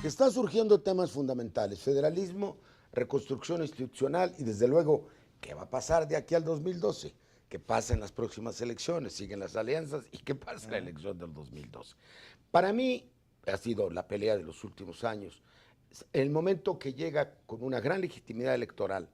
que están surgiendo temas fundamentales, federalismo, reconstrucción institucional y desde luego, ¿qué va a pasar de aquí al 2012? ¿Qué pasa en las próximas elecciones? ¿Siguen las alianzas? ¿Y qué pasa en la elección del 2012? Para mí ha sido la pelea de los últimos años, el momento que llega con una gran legitimidad electoral,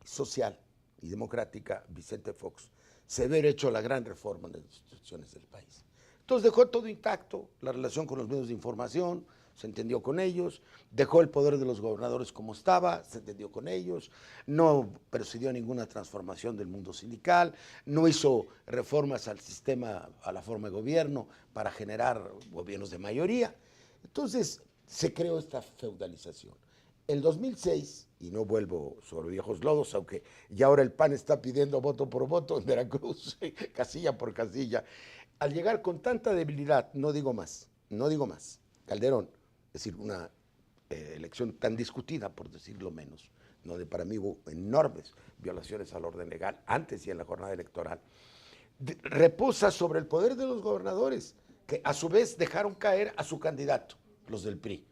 social y democrática, Vicente Fox, se ve hecho la gran reforma de las instituciones del país. Entonces dejó todo intacto, la relación con los medios de información, se entendió con ellos, dejó el poder de los gobernadores como estaba, se entendió con ellos, no procedió a ninguna transformación del mundo sindical, no hizo reformas al sistema, a la forma de gobierno para generar gobiernos de mayoría. Entonces se creó esta feudalización. En 2006, y no vuelvo sobre viejos lodos, aunque ya ahora el PAN está pidiendo voto por voto en Veracruz, casilla por casilla, al llegar con tanta debilidad, no digo más, Calderón, es decir, una elección tan discutida, por decirlo menos, donde para mí hubo enormes violaciones al orden legal, antes y en la jornada electoral, reposa sobre el poder de los gobernadores, que a su vez dejaron caer a su candidato, los del PRI,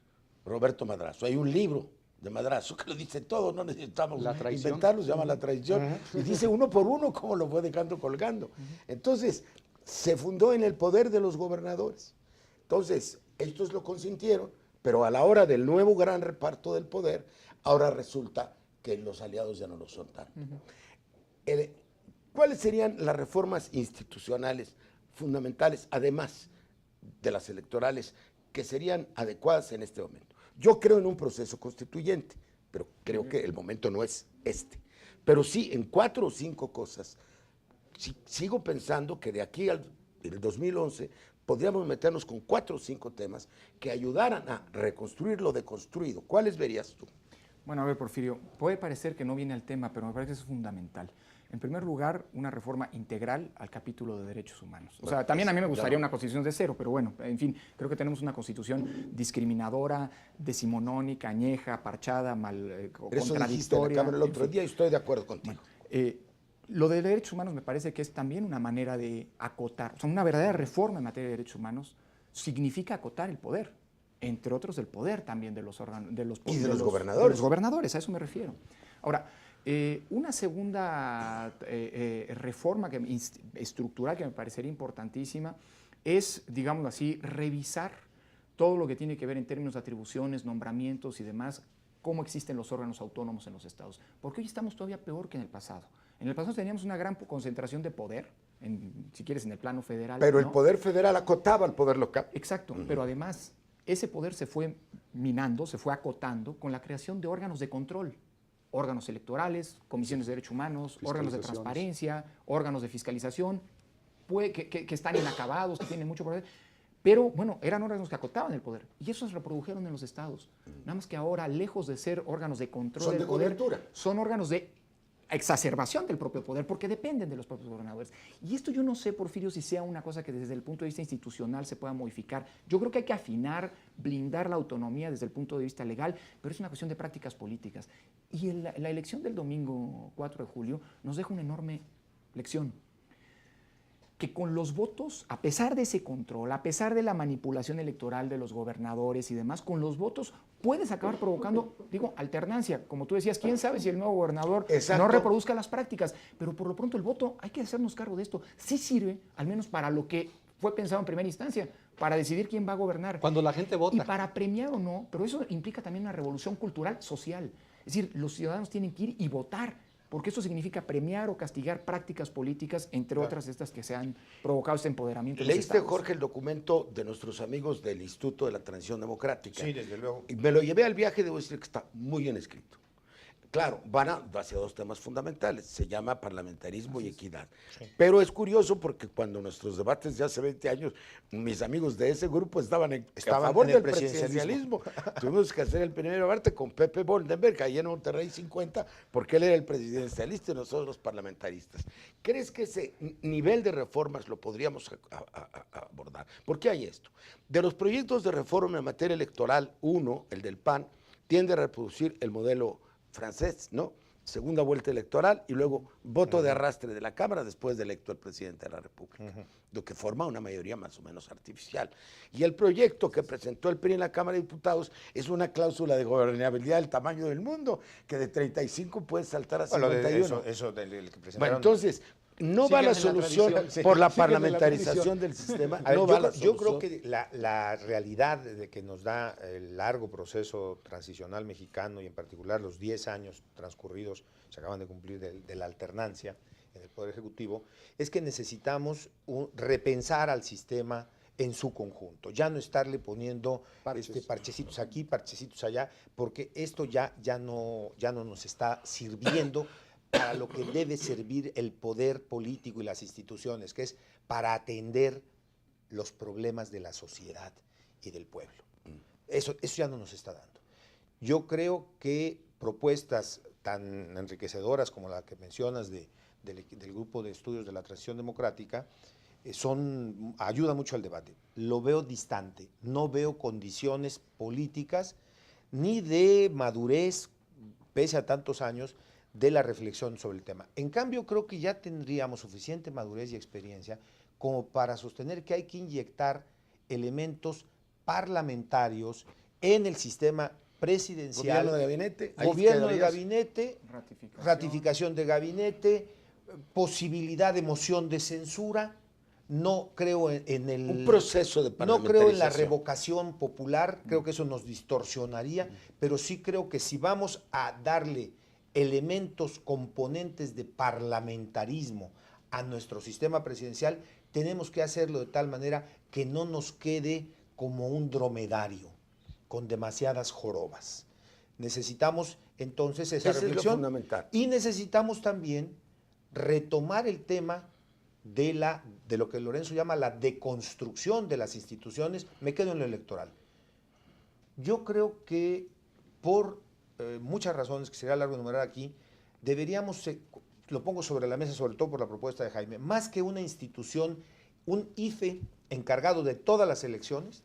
Roberto Madrazo. Hay un libro de Madrazo que lo dice todo, no necesitamos inventarlo, se llama La Traición, y dice uno por uno cómo lo fue dejando colgando. Entonces, se fundó en el poder de los gobernadores. Entonces, estos lo consintieron, pero a la hora del nuevo gran reparto del poder, ahora resulta que los aliados ya no lo son tanto. ¿Cuáles serían las reformas institucionales fundamentales, además de las electorales, que serían adecuadas en este momento? Yo creo en un proceso constituyente, pero creo que el momento no es este. Pero sí, en 4 o 5 cosas, sigo pensando que de aquí al 2011 podríamos meternos con 4 o 5 temas que ayudaran a reconstruir lo deconstruido. ¿Cuáles verías tú? Bueno, a ver, Porfirio, puede parecer que no viene al tema, pero me parece que es fundamental. En primer lugar, una reforma integral al capítulo de derechos humanos. O sea, también a mí me gustaría una constitución de cero, pero bueno, en fin, creo que tenemos una constitución discriminadora, decimonónica, añeja, parchada, contradictoria. El otro día y estoy de acuerdo contigo. Bueno, lo de derechos humanos me parece que es también una manera de acotar, o sea, una verdadera reforma en materia de derechos humanos significa acotar el poder, entre otros el poder también de los órganos, de los gobernadores. De los gobernadores, a eso me refiero. Ahora, una segunda reforma estructural que me parecería importantísima es, digámoslo así, revisar todo lo que tiene que ver en términos de atribuciones, nombramientos y demás, cómo existen los órganos autónomos en los estados. Porque hoy estamos todavía peor que en el pasado. En el pasado teníamos una gran concentración de poder, si quieres, en el plano federal. Pero ¿no? El poder federal acotaba al poder local. Exacto, pero además ese poder se fue minando, se fue acotando con la creación de órganos de control. Órganos electorales, comisiones de derechos humanos, órganos de transparencia, órganos de fiscalización, que están inacabados, que tienen mucho poder. Pero, bueno, eran órganos que acotaban el poder y esos se reprodujeron en los estados. Nada más que ahora, lejos de ser órganos de control del poder, son órganos de exacerbación del propio poder, porque dependen de los propios gobernadores. Y esto yo no sé, Porfirio, si sea una cosa que desde el punto de vista institucional se pueda modificar. Yo creo que hay que afinar, blindar la autonomía desde el punto de vista legal, pero es una cuestión de prácticas políticas. Y la elección del domingo 4 de julio nos deja una enorme lección. Que con los votos, a pesar de ese control, a pesar de la manipulación electoral de los gobernadores y demás, con los votos puedes acabar provocando, digo, alternancia. Como tú decías, quién sabe si el nuevo gobernador no reproduzca las prácticas, pero por lo pronto el voto, hay que hacernos cargo de esto. Sí sirve, al menos para lo que fue pensado en primera instancia, para decidir quién va a gobernar. Cuando la gente vota. Y para premiar o no, pero eso implica también una revolución cultural, social. Es decir, los ciudadanos tienen que ir y votar, porque eso significa premiar o castigar prácticas políticas, entre otras estas que se han provocado este empoderamiento. ¿Leíste, Jorge, el documento de nuestros amigos del Instituto de la Transición Democrática? Sí, desde luego. Y me lo llevé al viaje, debo decir que está muy bien escrito. Claro, van hacia 2 temas fundamentales, se llama parlamentarismo y equidad. Sí. Pero es curioso porque cuando nuestros debates de hace 20 años, mis amigos de ese grupo estaban a favor del presidencialismo. Tuvimos que hacer el primer debate con Pepe Boldenberg, ahí en Monterrey 50, porque él era el presidencialista y nosotros los parlamentaristas. ¿Crees que ese nivel de reformas lo podríamos abordar? ¿Por qué hay esto? De los proyectos de reforma en materia electoral, uno, el del PAN, tiende a reproducir el modelo francés, ¿no? segunda vuelta electoral y luego voto de arrastre de la Cámara después de electo el presidente de la República, lo que forma una mayoría más o menos artificial. Y el proyecto que presentó el PRI en la Cámara de Diputados es una cláusula de gobernabilidad del tamaño del mundo, que de 35 puede saltar a 51. Eso del que presentaron. Bueno, entonces, no va la solución por la parlamentarización del sistema. A ver, No va la yo creo solución. que la realidad de que nos da el largo proceso transicional mexicano y en particular los 10 años transcurridos, se acaban de cumplir de la alternancia en el Poder Ejecutivo, es que necesitamos repensar al sistema en su conjunto, ya no estarle poniendo parchecitos aquí, parchecitos allá, porque esto ya no nos está sirviendo para lo que debe servir el poder político y las instituciones, que es para atender los problemas de la sociedad y del pueblo. Eso ya no nos está dando. Yo creo que propuestas tan enriquecedoras como la que mencionas del Grupo de Estudios de la Transición Democrática ayuda mucho al debate. Lo veo distante, no veo condiciones políticas ni de madurez, pese a tantos años, de la reflexión sobre el tema. En cambio, creo que ya tendríamos suficiente madurez y experiencia como para sostener que hay que inyectar elementos parlamentarios en el sistema presidencial. Gobierno de gabinete. Gobierno de gabinete, ratificación de gabinete, posibilidad de moción de censura. No creo en el... Un proceso de parlamentarización. No creo en la revocación popular, creo que eso nos distorsionaría, pero sí creo que si vamos a darle elementos, componentes de parlamentarismo a nuestro sistema presidencial, tenemos que hacerlo de tal manera que no nos quede como un dromedario, con demasiadas jorobas. Necesitamos entonces esa reflexión. Es lo fundamental. Y necesitamos también retomar el tema de lo que Lorenzo llama la deconstrucción de las instituciones. Me quedo en lo electoral. Yo creo que por muchas razones que sería largo enumerar aquí, deberíamos, lo pongo sobre la mesa sobre todo por la propuesta de Jaime, más que una institución, un IFE encargado de todas las elecciones,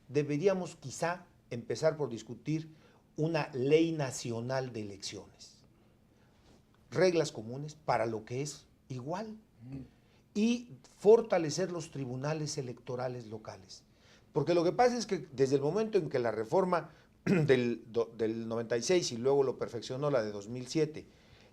deberíamos quizá empezar por discutir una ley nacional de elecciones. Reglas comunes para lo que es igual. Y fortalecer los tribunales electorales locales. Porque lo que pasa es que desde el momento en que la reforma del 96 y luego lo perfeccionó la de 2007,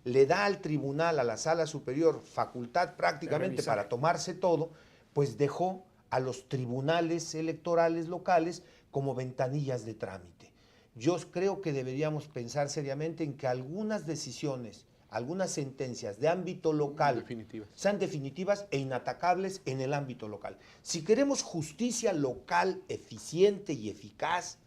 le da al tribunal, a la sala superior, facultad prácticamente para tomarse todo, pues dejó a los tribunales electorales locales como ventanillas de trámite. Yo creo que deberíamos pensar seriamente en que algunas decisiones, algunas sentencias de ámbito local sean definitivas e inatacables en el ámbito local. Si queremos justicia local eficiente y eficaz,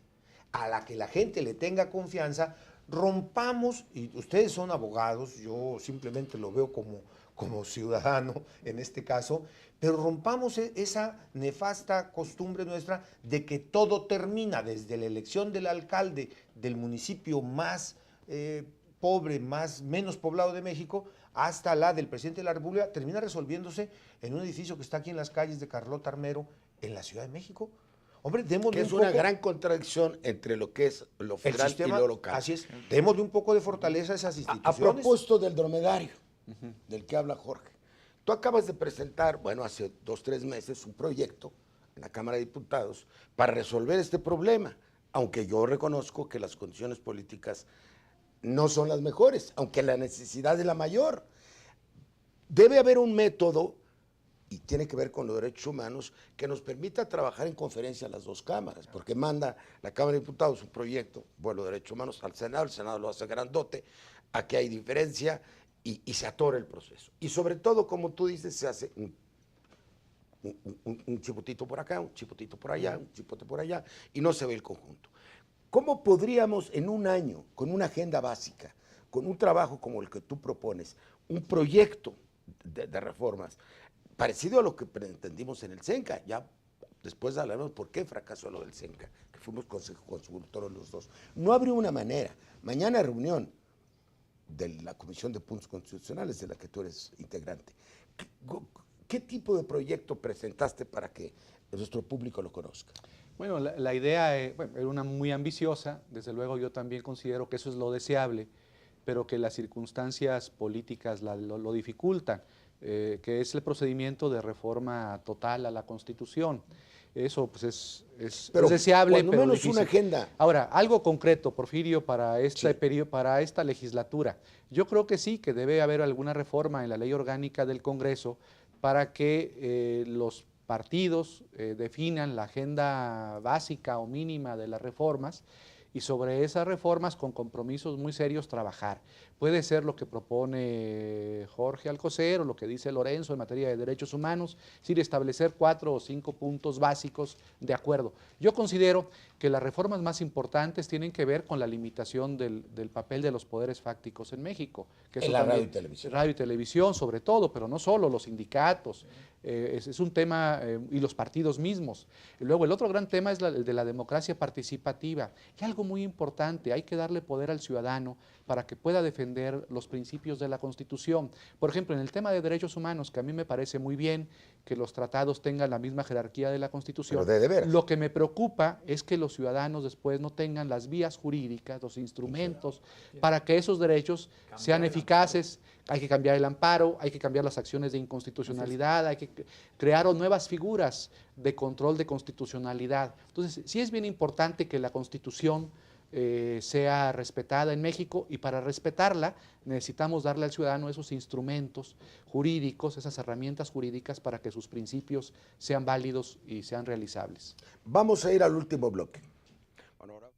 a la que la gente le tenga confianza, rompamos, y ustedes son abogados, yo simplemente lo veo como ciudadano en este caso, pero rompamos esa nefasta costumbre nuestra de que todo termina desde la elección del alcalde del municipio más pobre, menos poblado de México, hasta la del presidente de la República, termina resolviéndose en un edificio que está aquí en las calles de Carlota Armero, en la Ciudad de México. Hombre, démosle es una gran contradicción entre lo que es lo federal y lo local. Así es, démosle un poco de fortaleza a esas instituciones. A propósito del dromedario, del que habla Jorge, tú acabas de presentar, bueno, hace 2 o 3 meses, un proyecto en la Cámara de Diputados para resolver este problema, aunque yo reconozco que las condiciones políticas no son las mejores, aunque la necesidad es la mayor. Debe haber un método, y tiene que ver con los derechos humanos, que nos permita trabajar en conferencia las dos cámaras, porque manda la Cámara de Diputados un proyecto, bueno, de derechos humanos al Senado, el Senado lo hace grandote, aquí hay diferencia y se atora el proceso. Y sobre todo, como tú dices, se hace un chipotito por acá, un chipotito por allá, un chipote por allá, y no se ve el conjunto. ¿Cómo podríamos en un año, con una agenda básica, con un trabajo como el que tú propones, un proyecto de reformas, parecido a lo que pretendimos en el CENCA, ya después hablaremos por qué fracasó lo del CENCA, que fuimos consultores los dos. No habría una manera. Mañana reunión de la Comisión de Puntos Constitucionales, de la que tú eres integrante. ¿Qué tipo de proyecto presentaste para que nuestro público lo conozca? Bueno, la idea era una muy ambiciosa, desde luego yo también considero que eso es lo deseable, pero que las circunstancias políticas lo dificultan, que es el procedimiento de reforma total a la Constitución. Eso pues es deseable, cuando pero menos difícil. una agenda. Ahora, algo concreto, Porfirio, para este Sí. periodo, para esta legislatura. Yo creo que sí, que debe haber alguna reforma en la ley orgánica del Congreso para que los partidos definan la agenda básica o mínima de las reformas y sobre esas reformas con compromisos muy serios trabajar. Puede ser lo que propone Jorge Alcocer o lo que dice Lorenzo en materia de derechos humanos, es decir, establecer 4 o 5 puntos básicos de acuerdo. Yo considero que las reformas más importantes tienen que ver con la limitación del papel de los poderes fácticos en México. Que En la radio y televisión. Radio y televisión sobre todo, pero no solo, los sindicatos, es un tema, y los partidos mismos. Y luego el otro gran tema es el de la democracia participativa. Y algo muy importante, hay que darle poder al ciudadano para que pueda defender los principios de la Constitución. Por ejemplo, en el tema de derechos humanos, que a mí me parece muy bien que los tratados tengan la misma jerarquía de la Constitución, Pero de veras. lo que me preocupa es que los ciudadanos después no tengan las vías jurídicas, los instrumentos para que esos derechos sean eficaces. Hay que cambiar el amparo, hay que cambiar las acciones de inconstitucionalidad, hay que crear nuevas figuras de control de constitucionalidad. Entonces, sí es bien importante que la Constitución sea respetada en México, y para respetarla necesitamos darle al ciudadano esos instrumentos jurídicos, esas herramientas jurídicas para que sus principios sean válidos y sean realizables. Vamos a ir al último bloque. Bueno, ahora...